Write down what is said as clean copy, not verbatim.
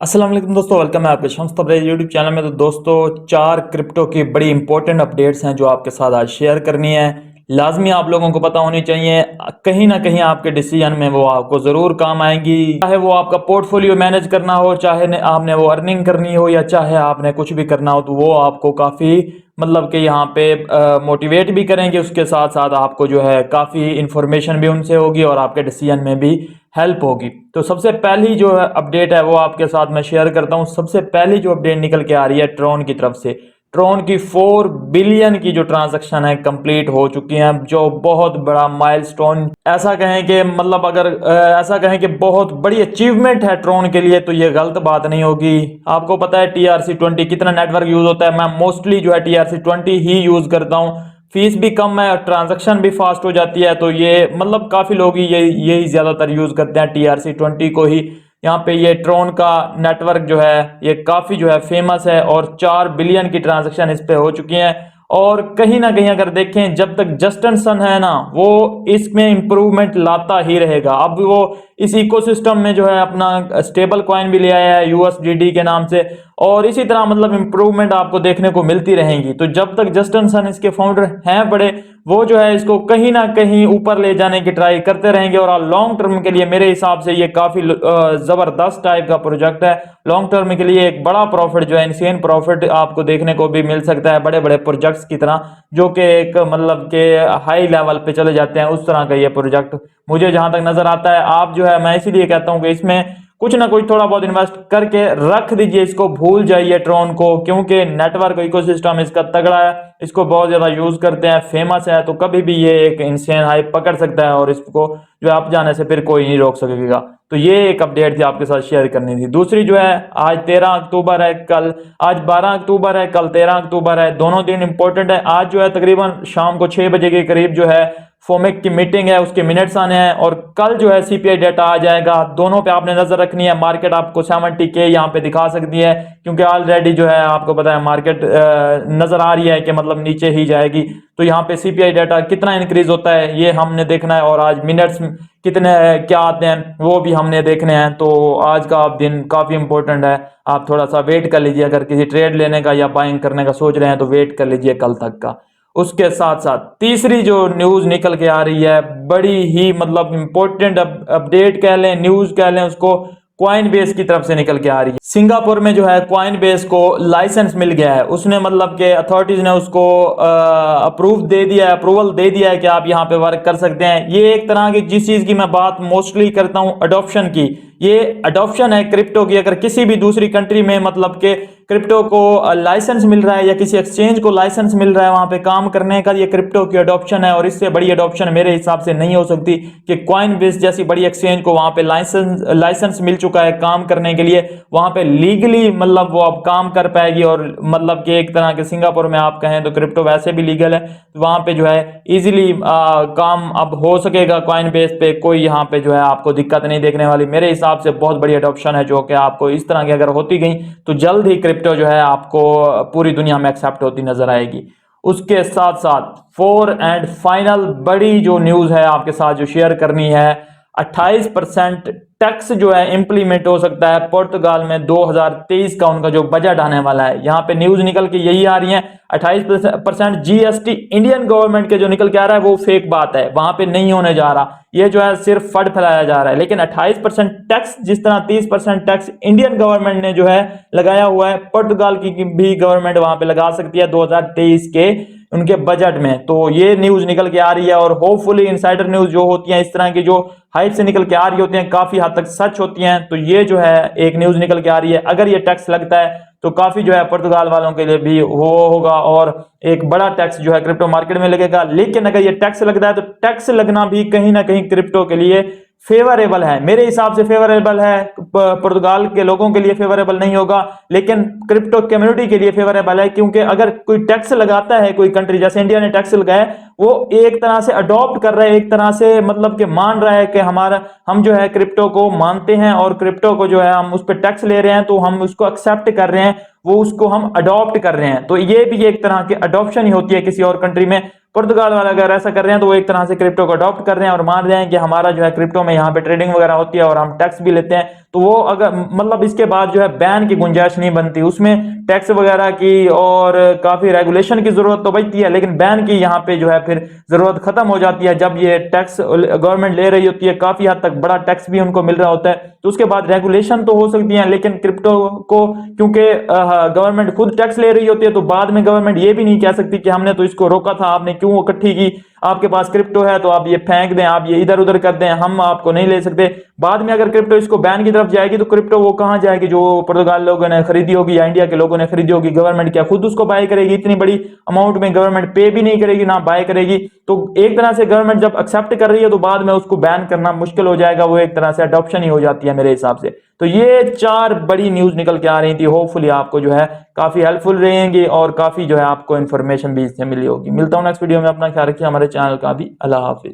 अस्सलाम वालेकुम दोस्तों, वेलकम है आपके शम्स तबरेज़ यूट्यूब चैनल में। तो दोस्तों, 4 क्रिप्टो की बड़ी इंपॉर्टेंट अपडेट्स हैं जो आपके साथ आज शेयर करनी है। लाजमी आप लोगों को पता होनी चाहिए, कहीं ना कहीं आपके डिसीजन में वो आपको ज़रूर काम आएंगी। चाहे वो आपका पोर्टफोलियो मैनेज करना हो, चाहे आपने वो अर्निंग करनी हो, या चाहे आपने कुछ भी करना हो, तो वो आपको काफ़ी मतलब कि यहाँ पे मोटिवेट भी करेंगे। उसके साथ साथ आपको जो है काफ़ी इंफॉर्मेशन भी उनसे होगी और आपके डिसीजन में भी हेल्प होगी। तो सबसे पहली जो है अपडेट है वो आपके साथ मैं शेयर करता हूँ। सबसे पहली जो अपडेट निकल के आ रही है ट्रॉन की तरफ से, ट्रॉन की 4 बिलियन की जो ट्रांजैक्शन है कंप्लीट हो चुकी हैं, जो बहुत बड़ा माइलस्टोन ऐसा कहें कि मतलब अगर ऐसा कहें कि बहुत बड़ी अचीवमेंट है ट्रॉन के लिए, तो ये गलत बात नहीं होगी। आपको पता है TRC20 कितना नेटवर्क यूज होता है। मैं मोस्टली जो है TRC20 ही यूज करता हूँ। फीस भी कम है और ट्रांजैक्शन भी फास्ट हो जाती है। तो ये मतलब काफ़ी लोग यही ज़्यादातर यूज़ करते हैं TRC20 को ही। यहाँ पे ये ट्रोन का नेटवर्क जो है ये काफ़ी जो है फेमस है और 4 बिलियन की ट्रांजैक्शन इस पे हो चुकी हैं। और कहीं ना कहीं अगर देखें, जब तक जस्टिन सन है ना, वो इसमें इंप्रूवमेंट लाता ही रहेगा। अब वो इस इकोसिस्टम में जो है अपना स्टेबल कॉइन भी ले आया है USDT के नाम से, और इसी तरह मतलब इंप्रूवमेंट आपको देखने को मिलती रहेंगी। तो जब तक जस्टिन सन इसके फाउंडर हैं बड़े, वो जो है इसको कहीं ना कहीं ऊपर ले जाने की ट्राई करते रहेंगे। और लॉन्ग टर्म के लिए मेरे हिसाब से ये काफी जबरदस्त टाइप का प्रोजेक्ट है। लॉन्ग टर्म के लिए एक बड़ा प्रॉफिट जो है, इनसेन प्रॉफिट आपको देखने को भी मिल सकता है बड़े बड़े प्रोजेक्ट्स की तरह, जो कि एक मतलब के हाई लेवल पे चले जाते हैं। उस तरह का ये प्रोजेक्ट मुझे जहां तक नजर आता है। आप जो है, मैं इसीलिए कहता हूं कि इसमें कुछ ना कुछ थोड़ा बहुत इन्वेस्ट करके रख दीजिए, इसको भूल जाइए ट्रॉन को, क्योंकि नेटवर्क इकोसिस्टम इसका तगड़ा है, इसको बहुत ज्यादा यूज करते हैं, फेमस है। तो कभी भी ये एक इंसेन हाइप पकड़ सकता है और इसको जो आप जाने से फिर कोई नहीं रोक सकेगा। तो ये एक अपडेट थी आपके साथ शेयर करनी थी। दूसरी जो है, आज 13 अक्टूबर है, कल आज 12 अक्टूबर है, कल 13 अक्टूबर है, दोनों दिन इंपॉर्टेंट है। आज जो है तकरीबन शाम को 6 बजे के करीब जो है फोमेक की मीटिंग है, उसके मिनट्स आने हैं। और कल जो है CPI डेटा आ जाएगा। दोनों पे आपने नजर रखनी है। मार्केट आपको 70K यहाँ पे दिखा सकती है, क्योंकि ऑलरेडी जो है आपको पता है मार्केट नजर आ रही है कि मतलब नीचे ही जाएगी। तो यहाँ पे CPI डेटा कितना इंक्रीज होता है ये हमने देखना है, और आज मिनट्स कितने क्या आते हैं वो भी हमने देखने हैं। तो आज का दिन काफी इंपॉर्टेंट है। आप थोड़ा सा वेट कर लीजिए, अगर किसी ट्रेड लेने का या बाइंग करने का सोच रहे हैं तो वेट कर लीजिए कल तक का। उसके साथ साथ तीसरी जो न्यूज निकल के आ रही है, बड़ी ही मतलब इंपॉर्टेंट अपडेट कह लें, न्यूज कह लें उसको, क्वाइन बेस की तरफ से निकल के आ रही है। सिंगापुर में जो है क्वाइन बेस को लाइसेंस मिल गया है। उसने मतलब के अथॉरिटीज ने उसको अप्रूवल दे दिया है कि आप यहाँ पे वर्क कर सकते हैं। ये एक तरह की, जिस चीज की मैं बात मोस्टली करता हूँ अडॉप्शन की, ये अडॉप्शन है क्रिप्टो की। अगर किसी भी दूसरी कंट्री में मतलब के क्रिप्टो को लाइसेंस मिल रहा है या किसी एक्सचेंज को लाइसेंस मिल रहा है वहां पे काम करने का, ये क्रिप्टो की अडॉप्शन है। और इससे बड़ी अडॉप्शन मेरे हिसाब से नहीं हो सकती कि कॉइन बेस जैसी बड़ी एक्सचेंज को वहां पे लाइसेंस मिल चुका है काम करने के लिए, वहां पे लीगली मतलब वो अब काम कर पाएगी। और मतलब कि एक तरह के सिंगापुर में आप कहें तो क्रिप्टो वैसे भी लीगल है, तो वहां पे जो है इजीली काम अब हो सकेगा कॉइन बेस पे। कोई यहाँ पे जो है आपको दिक्कत नहीं देखने वाली। मेरे हिसाब से बहुत बड़ी अडॉप्शन है, जो कि आपको इस तरह की अगर होती गई तो जल्द ही क्रिप्टो जो है आपको पूरी दुनिया में एक्सेप्ट होती नजर आएगी। उसके साथ साथ 4 एंड फाइनल बड़ी जो न्यूज है आपके साथ जो शेयर करनी है, 28% टैक्स जो है इंप्लीमेंट हो सकता है पुर्तगाल में। 2023 का उनका जो बजट आने वाला है, यहाँ पे न्यूज निकल के यही आ रही है। 28% GST इंडियन गवर्नमेंट के जो निकल के आ रहा है वो फेक बात है, वहां पे नहीं होने जा रहा। ये जो है सिर्फ फंड फैलाया जा रहा है। लेकिन 28% टैक्स, जिस तरह 30% टैक्स इंडियन गवर्नमेंट ने जो है लगाया हुआ है, पुर्तगाल की भी गवर्नमेंट वहां पे लगा सकती है 2023 के उनके बजट में। तो ये न्यूज निकल के आ रही है, और होपफुली इनसाइडर न्यूज जो होती है इस तरह की, जो हाइप से निकल के आ रही होती हैं, काफी हद तक सच होती हैं। तो ये जो है एक न्यूज निकल के आ रही है। अगर ये टैक्स लगता है तो काफी जो है पुर्तगाल वालों के लिए भी वो होगा, और एक बड़ा टैक्स जो है क्रिप्टो मार्केट में लगेगा। लेकिन अगर ये टैक्स लगता है तो टैक्स लगना भी कहीं ना कहीं क्रिप्टो के लिए फेवरेबल है। मेरे हिसाब से फेवरेबल है, पुर्तगाल के लोगों के लिए फेवरेबल नहीं होगा, लेकिन क्रिप्टो कम्युनिटी के लिए फेवरेबल है। क्योंकि अगर कोई टैक्स लगाता है, कोई कंट्री जैसे इंडिया ने टैक्स लगाया, वो एक तरह से अडॉप्ट कर रहा है, एक तरह से मतलब कि मान रहा है कि हम जो है क्रिप्टो को मानते हैं, और क्रिप्टो को जो है हम उस पर टैक्स ले रहे हैं, तो हम उसको एक्सेप्ट कर रहे हैं, वो उसको हम अडॉप्ट कर रहे हैं। तो ये भी एक तरह की अडॉप्शन ही होती है किसी और कंट्री में। पुर्तगाल वाला अगर ऐसा कर रहे हैं तो वो एक तरह से क्रिप्टो को अडॉप्ट कर रहे हैं और मान रहे हैं कि हमारा जो है क्रिप्टो में यहाँ पे ट्रेडिंग वगैरह होती है और हम टैक्स भी लेते हैं, तो वो अगर मतलब इसके बाद जो है बैन की गुंजाइश नहीं बनती, उसमें टैक्स वगैरह की और काफी रेगुलेशन की जरूरत तो बचती है, लेकिन बैन की यहाँ पे जो है फिर जरूरत खत्म हो जाती है। जब ये टैक्स गवर्नमेंट ले रही होती है, काफी हद तक बड़ा टैक्स भी उनको मिल रहा होता है, तो उसके बाद रेगुलेशन तो हो सकती है, लेकिन क्रिप्टो को क्योंकि गवर्नमेंट खुद टैक्स ले रही होती है, तो बाद में गवर्नमेंट ये भी नहीं कह सकती कि हमने तो इसको रोका था, आपने क्यों इकट्ठी की, आपके पास क्रिप्टो है तो आप ये फेंक दें, आप ये इधर उधर कर दें, हम आपको नहीं ले सकते। बाद में अगर क्रिप्टो इसको बैन की तरफ जाएगी तो क्रिप्टो वो कहां जाएगी जो पुर्तगाल लोगों ने खरीदी होगी या इंडिया के लोगों ने खरीदी होगी, गवर्नमेंट क्या खुद उसको बाय करेगी? इतनी बड़ी अमाउंट में गवर्नमेंट पे भी नहीं करेगी, ना बाय करेगी। तो एक तरह से गवर्नमेंट जब एक्सेप्ट कर रही है तो बाद में उसको बैन करना मुश्किल हो जाएगा, वो एक तरह से अडॉप्शन ही हो जाती है मेरे हिसाब से। तो ये 4 बड़ी न्यूज निकल के आ रही थी, होपफुली आपको जो है काफी हेल्पफुल रहेंगी और काफी जो है आपको इन्फॉर्मेशन भी इससे मिली होगी। मिलता हूं नेक्स्ट वीडियो में, अपना ख्याल रखिए, हमारे चैनल का भी। अल्लाह हाफिज।